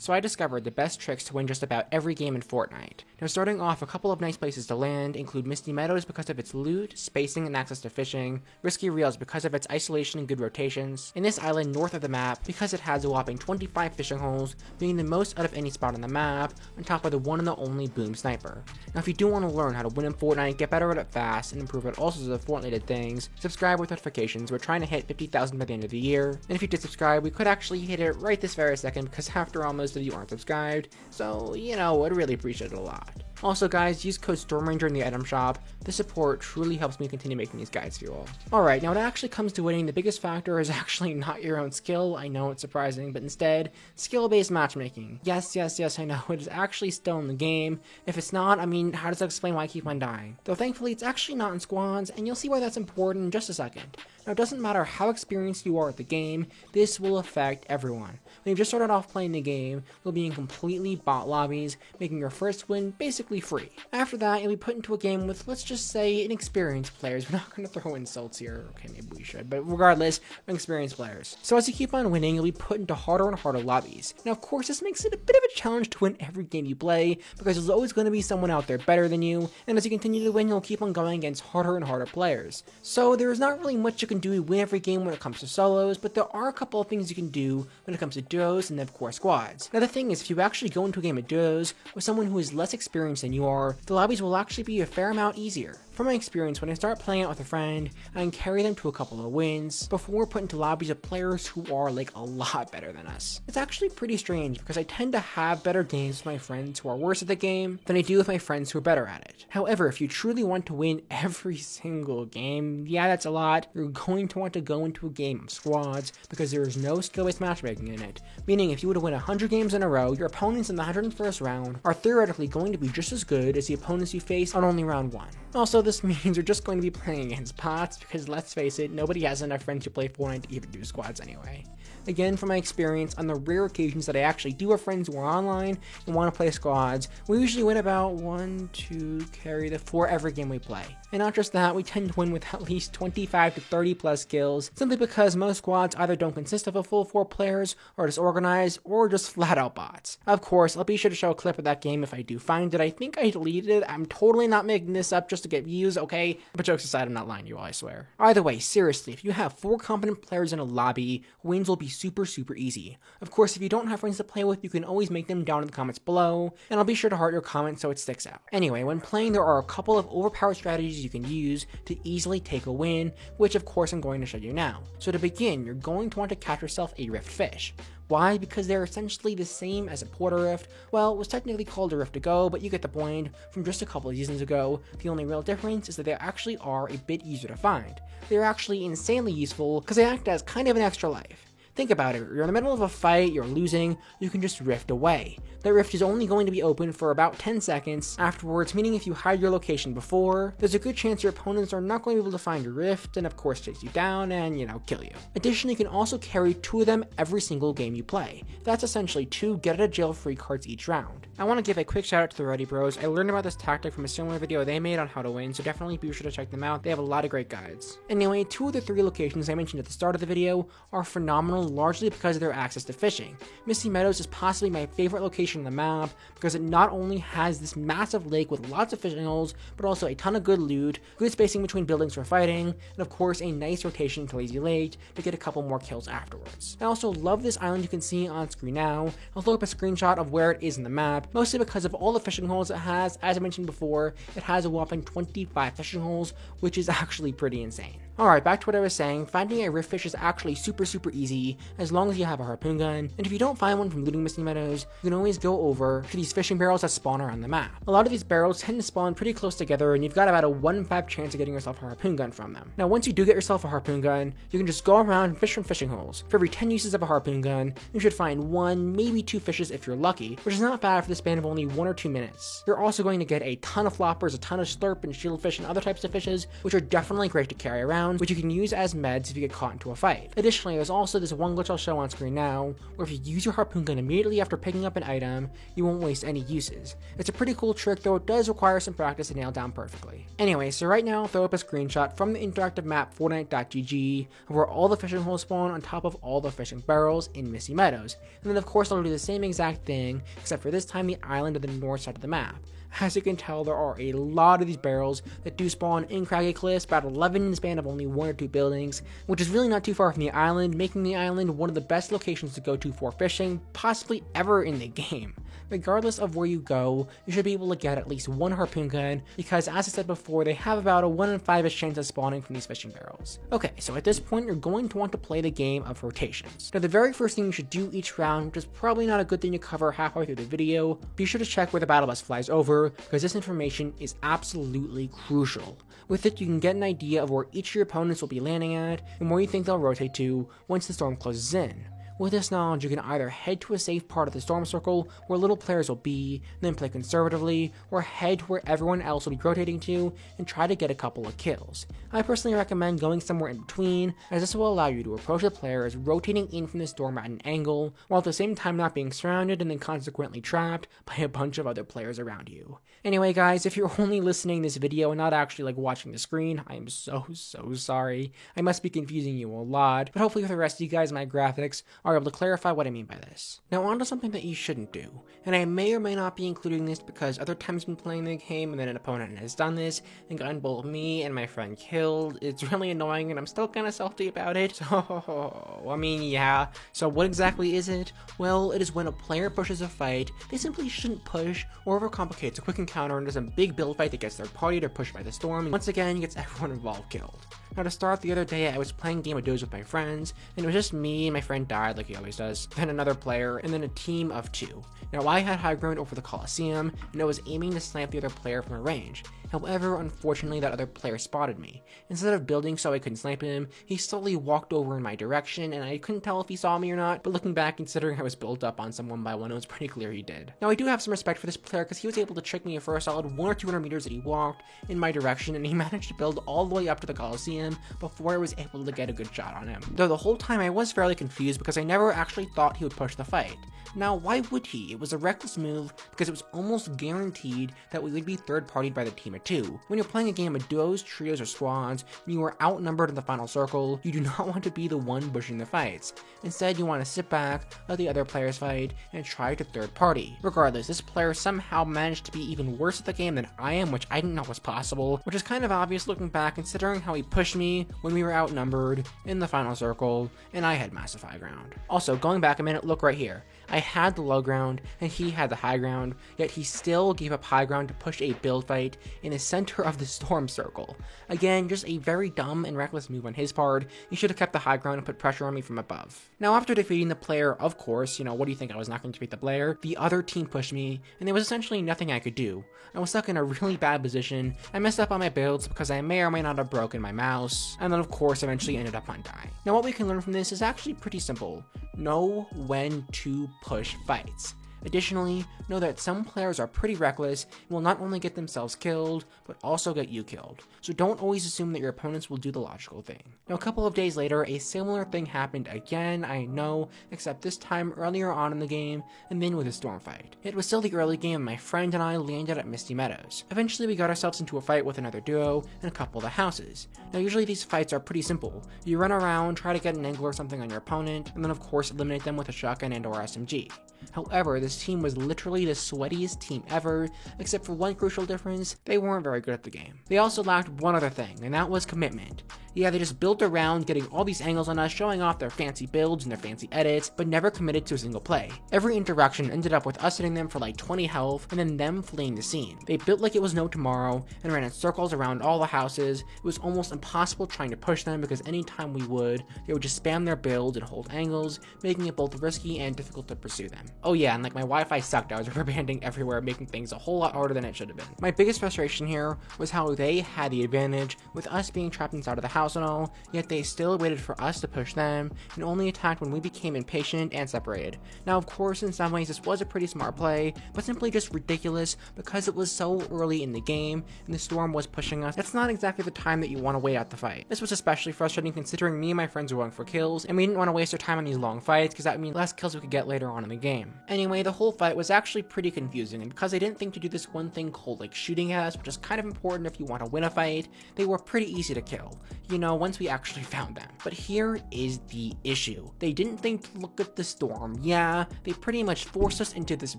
So I discovered the best tricks to win just about every game in Fortnite. Now starting off, a couple of nice places to land include Misty Meadows because of its loot, spacing, and access to fishing, Risky Reels because of its isolation and good rotations, and this island north of the map because it has a whopping 25 fishing holes, being the most out of any spot on the map, on top of the one and the only Boom Sniper. Now if you do want to learn how to win in Fortnite, get better at it fast, and improve at all sorts of Fortnite things, subscribe with notifications. We're trying to hit 50,000 by the end of the year, and if you did subscribe, we could actually hit it right this very second because after all, most of you aren't subscribed, so you know, I'd really appreciate it a lot. Also guys, use code StormRanger in the item shop. The support truly helps me continue making these guides for you all. Alright, now when it actually comes to winning, the biggest factor is actually not your own skill. I know it's surprising, but instead, skill-based matchmaking. Yes, I know, it is actually still in the game. If it's not, I mean, how does that explain why I keep on dying? Though thankfully, it's actually not in squads, and you'll see why that's important in just a second. Now, it doesn't matter how experienced you are at the game, this will affect everyone. When you've just started off playing the game, you'll be in completely bot lobbies, making your first win basically free. After that, you'll be put into a game with, let's just say, inexperienced players. We're not going to throw insults here. Okay, maybe we should, but regardless, inexperienced players. So as you keep on winning, you'll be put into harder and harder lobbies. Now, of course, this makes it a bit of a challenge to win every game you play, because there's always going to be someone out there better than you, and as you continue to win, you'll keep on going against harder and harder players. So there's not really much you can do to win every game when it comes to solos, but there are a couple of things you can do when it comes to duos and of course squads. Now the thing is, if you actually go into a game of duos with someone who is less experienced than you are, the lobbies will actually be a fair amount easier. From my experience, when I start playing out with a friend, I can carry them to a couple of wins before we're put into lobbies of players who are like a lot better than us. It's actually pretty strange because I tend to have better games with my friends who are worse at the game than I do with my friends who are better at it. However, if you truly want to win every single game, yeah, that's a lot, you're going to want to go into a game of squads because there is no skill-based matchmaking in it. Meaning, if you were to win 100 games in a row, your opponents in the 101st round are theoretically going to be just as good as the opponents you face on only round 1. Also, this means you're just going to be playing against bots because let's face it, nobody has enough friends who play Fortnite to even do squads anyway. Again, from my experience, on the rare occasions that I actually do have friends who are online and want to play squads, we usually win about 1, 2, carry the 4 every game we play. And not just that, we tend to win with at least 25 to 30 plus kills, simply because most squads either don't consist of a full 4 players, are disorganized, or just flat out bots. Of course, I'll be sure to show a clip of that game if I do find it. I think I deleted it. I'm totally not making this up just to get views, okay? But jokes aside, I'm not lying to you all, I swear. Either way, seriously, if you have 4 competent players in a lobby, wins will be super easy. Of course, if you don't have friends to play with, you can always make them down in the comments below, and I'll be sure to heart your comment so it sticks out. Anyway, when playing, there are a couple of overpowered strategies you can use to easily take a win, which of course I'm going to show you now. So to begin, you're going to want to catch yourself a Rift Fish. Why? Because they're essentially the same as a Porter Rift. Well, it was technically called a Rift to Go, but you get the point. From just a couple of seasons ago, the only real difference is that they actually are a bit easier to find. They're actually insanely useful because they act as kind of an extra life. Think about it, you're in the middle of a fight, you're losing, you can just rift away. That rift is only going to be open for about 10 seconds afterwards, meaning if you hide your location before, there's a good chance your opponents are not going to be able to find your rift and of course chase you down and, you know, kill you. Additionally, you can also carry 2 of them every single game you play. That's essentially 2 get out of jail free cards each round. I want to give a quick shout out to the Ready Bros. I learned about this tactic from a similar video they made on how to win, so definitely be sure to check them out. They have a lot of great guides. Anyway, 2 of the 3 locations I mentioned at the start of the video are phenomenal largely because of their access to fishing. Misty Meadows is possibly my favorite location on the map because it not only has this massive lake with lots of fishing holes, but also a ton of good loot, good spacing between buildings for fighting, and of course a nice rotation to Lazy Lake to get a couple more kills afterwards. I also love this island you can see on screen now. I'll throw up a screenshot of where it is in the map, mostly because of all the fishing holes it has. As I mentioned before, it has a whopping 25 fishing holes, which is actually pretty insane. Alright, back to what I was saying, finding a Rift Fish is actually super easy as long as you have a harpoon gun, and if you don't find one from looting Misty Meadows, you can always go over to these fishing barrels that spawn around the map. A lot of these barrels tend to spawn pretty close together and you've got about a 1 in 5 chance of getting yourself a harpoon gun from them. Now once you do get yourself a harpoon gun, you can just go around and fish from fishing holes. For every 10 uses of a harpoon gun, you should find 1, maybe 2 fishes if you're lucky, which is not bad for the span of only 1 or 2 minutes. You're also going to get a ton of floppers, a ton of slurp and shieldfish and other types of fishes, which are definitely great to carry around, cooldowns, which you can use as meds if you get caught into a fight. Additionally, there's also this one glitch I'll show on screen now, where if you use your harpoon gun immediately after picking up an item, you won't waste any uses. It's a pretty cool trick, though it does require some practice to nail down perfectly. Anyway, so right now I'll throw up a screenshot from the interactive map Fortnite.gg of where all the fishing holes spawn on top of all the fishing barrels in Misty Meadows, and then of course I'll do the same exact thing, except for this time the island of the north side of the map. As you can tell, there are a lot of these barrels that do spawn in Craggy Cliffs, about 11 in the span of only 1 or 2 buildings, which is really not too far from the island, making the island one of the best locations to go to for fishing, possibly ever in the game. Regardless of where you go, you should be able to get at least one harpoon gun, because as I said before, they have about a 1 in 5ish chance of spawning from these fishing barrels. Okay, so at this point you're going to want to play the game of rotations. Now the very first thing you should do each round, which is probably not a good thing to cover halfway through the video, be sure to check where the battle bus flies over, because this information is absolutely crucial. With it, you can get an idea of where each of your opponents will be landing at, and where you think they'll rotate to once the storm closes in. With this knowledge, you can either head to a safe part of the storm circle where little players will be, then play conservatively, or head to where everyone else will be rotating to and try to get a couple of kills. I personally recommend going somewhere in between, as this will allow you to approach the players rotating in from the storm at an angle, while at the same time not being surrounded and then consequently trapped by a bunch of other players around you. Anyway guys, if you're only listening to this video and not actually watching the screen, I am so sorry. I must be confusing you a lot, but hopefully for the rest of you guys, my graphics are able to clarify what I mean by this. Now on to something that you shouldn't do, and I may or may not be including this because other times I've been playing the game and then an opponent has done this and gotten both me and my friend killed. It's really annoying and I'm still kind of salty about it, so I mean yeah. So what exactly is it? Well, it is when a player pushes a fight they simply shouldn't push, or overcomplicates a quick encounter into some big build fight that gets their party to push by the storm and once again gets everyone involved killed. Now to start, the other day I was playing Game of Duos with my friends, and it was just me and my friend died like he always does, then another player, and then a team of 2. Now I had high ground over the Coliseum, and I was aiming to snipe the other player from a range. However, unfortunately that other player spotted me. Instead of building so I couldn't snipe him, he slowly walked over in my direction, and I couldn't tell if he saw me or not, but looking back, considering I was built up on someone by one, it was pretty clear he did. Now I do have some respect for this player because he was able to trick me for a solid 100 or 200 meters that he walked in my direction, and he managed to build all the way up to the Coliseum before I was able to get a good shot on him. Though the whole time I was fairly confused because I never actually thought he would push the fight. Now why would he? It was a reckless move because it was almost guaranteed that we would be third-partied by the team of 2. When you're playing a game of duos, trios, or squads, and you are outnumbered in the final circle, you do not want to be the one pushing the fights. Instead, you want to sit back, let the other players fight, and try to third party. Regardless, this player somehow managed to be even worse at the game than I am, which I didn't know was possible, which is kind of obvious looking back considering how he pushed me when we were outnumbered in the final circle, and I had massive high ground. Also, going back a minute, look right here. I had the low ground, and he had the high ground, yet he still gave up high ground to push a build fight in the center of the storm circle. Again, just a very dumb and reckless move on his part. He should have kept the high ground and put pressure on me from above. Now after defeating the player, of course, what do you think, I was not going to defeat the player? The other team pushed me, and there was essentially nothing I could do. I was stuck in a really bad position. I messed up on my builds because I may or may not have broken my mouse, and then of course eventually ended up on dying. Now what we can learn from this is actually pretty simple. Know when to push fights. Additionally, know that some players are pretty reckless and will not only get themselves killed, but also get you killed. So don't always assume that your opponents will do the logical thing. Now a couple of days later, a similar thing happened again, I know, except this time earlier on in the game, and then with a storm fight. It was still the early game and my friend and I landed at Misty Meadows. Eventually we got ourselves into a fight with another duo and a couple of the houses. Now usually these fights are pretty simple. You run around, try to get an angle or something on your opponent, and then of course eliminate them with a shotgun and or SMG. However, this team was literally the sweatiest team ever, except for one crucial difference: they weren't very good at the game. They also lacked one other thing, and that was commitment. Yeah, they just built around getting all these angles on us, showing off their fancy builds and their fancy edits, but never committed to a single play. Every interaction ended up with us hitting them for like 20 health, and then them fleeing the scene. They built like it was no tomorrow, and ran in circles around all the houses. It was almost impossible trying to push them because anytime we would, they would just spam their builds and hold angles, making it both risky and difficult to pursue them. Oh yeah, and like my Wi-Fi sucked, I was rubber banding everywhere, making things a whole lot harder than it should have been. My biggest frustration here was how they had the advantage, with us being trapped inside of the house house and all, yet they still waited for us to push them, and only attacked when we became impatient and separated. Now of course in some ways this was a pretty smart play, but simply just ridiculous because it was so early in the game, and the storm was pushing us. That's not exactly the time that you want to wait out the fight. This was especially frustrating considering me and my friends were going for kills, and we didn't want to waste our time on these long fights because that would mean less kills we could get later on in the game. Anyway, the whole fight was actually pretty confusing, and because they didn't think to do this one thing called like shooting at us, which is kind of important if you want to win a fight, they were pretty easy to kill, you know, once we actually found them. But here is the issue. They didn't think to look at the storm. Yeah, they pretty much forced us into this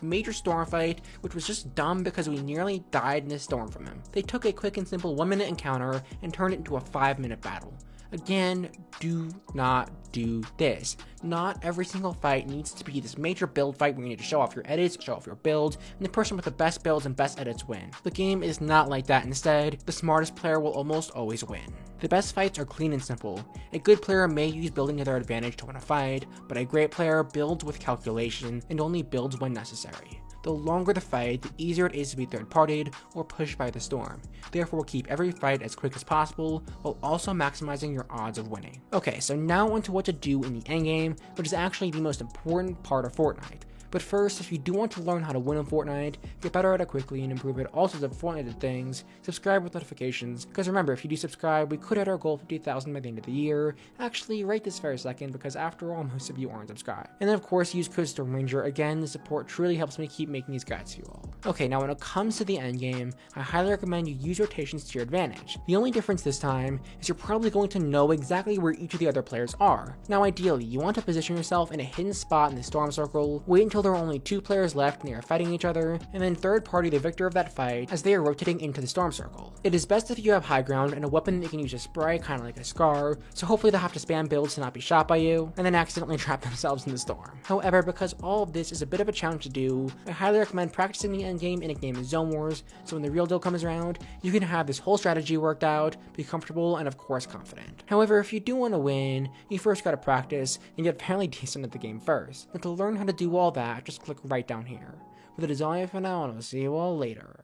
major storm fight, which was just dumb because we nearly died in this storm from them. They took a quick and simple 1-minute encounter and turned it into a 5-minute battle. Again, do not do this. Not every single fight needs to be this major build fight where you need to show off your edits, show off your builds, and the person with the best builds and best edits win. The game is not like that. Instead, the smartest player will almost always win. The best fights are clean and simple. A good player may use building to their advantage to win a fight, but a great player builds with calculation and only builds when necessary. The longer the fight, the easier it is to be third-partied or pushed by the storm. Therefore, keep every fight as quick as possible while also maximizing your odds of winning. Okay, so now onto what to do in the endgame, which is actually the most important part of Fortnite. But first, if you do want to learn how to win in Fortnite, get better at it quickly, and improve at all sorts of Fortnite things, subscribe with notifications, because remember, if you do subscribe, we could hit our goal of 50,000 by the end of the year. Actually, right this very second, because after all, most of you aren't subscribed. And then of course, use code StormRanger. Again, the support truly helps me keep making these guides to you all. Okay, now when it comes to the endgame, I highly recommend you use rotations to your advantage. The only difference this time is you're probably going to know exactly where each of the other players are. Now ideally, you want to position yourself in a hidden spot in the storm circle, wait until there are only 2 players left and they are fighting each other, and then third party the victor of that fight as they are rotating into the storm circle. It is best if you have high ground and a weapon that you can use to spray, kind of like a Scar, so hopefully they'll have to spam builds to not be shot by you, and then accidentally trap themselves in the storm. However, because all of this is a bit of a challenge to do, I highly recommend practicing the endgame in a game of Zone Wars, so when the real deal comes around, you can have this whole strategy worked out, be comfortable, and of course confident. However, if you do want to win, you first gotta practice and get fairly decent at the game first. And to learn how to do all that, just click right down here. But that is all I have for now, and I'll see you all later.